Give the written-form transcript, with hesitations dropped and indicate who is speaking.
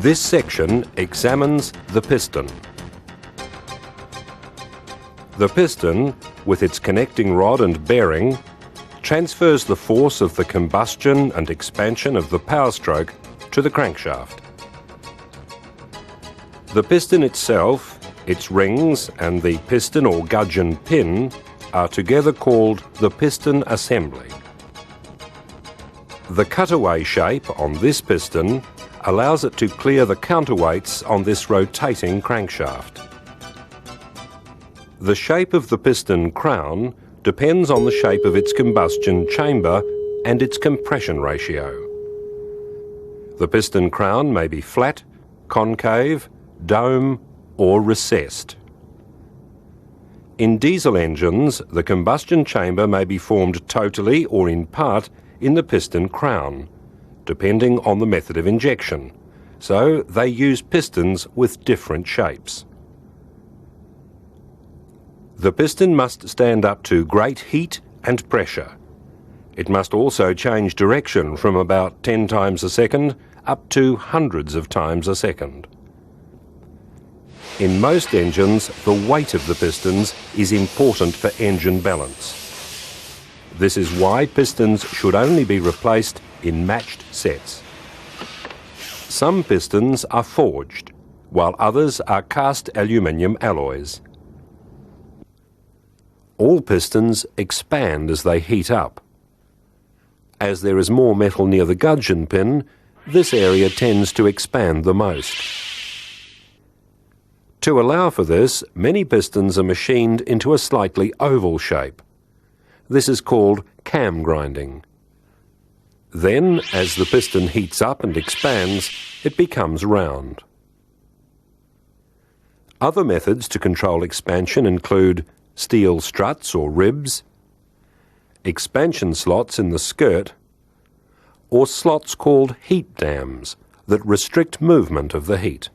Speaker 1: This section examines the piston. The piston, with its connecting rod and bearing, transfers the force of the combustion and expansion of the power stroke to the crankshaft. The piston itself, its rings and the piston or gudgeon pin are together called the piston assembly. The cutaway shape on this piston allows it to clear the counterweights on this rotating crankshaft. The shape of the piston crown depends on the shape of its combustion chamber and its compression ratio. The piston crown may be flat, concave, dome or recessed. In diesel engines, the combustion chamber may be formed totally or in part in the piston crown, depending on the method of injection, so they use pistons with different shapes. The piston must stand up to great heat and pressure. It must also change direction from about 10 times a second up to hundreds of times a second. In most engines, the weight of the pistons is important for engine balance. This is why pistons should only be replaced in matched sets. Some pistons are forged, while others are cast aluminium alloys. All pistons expand as they heat up. As there is more metal near the gudgeon pin, this area tends to expand the most. To allow for this, many pistons are machined into a slightly oval shape. This is called cam grinding. Then, as the piston heats up and expands, it becomes round. Other methods to control expansion include steel struts or ribs, expansion slots in the skirt, or slots called heat dams that restrict movement of the heat.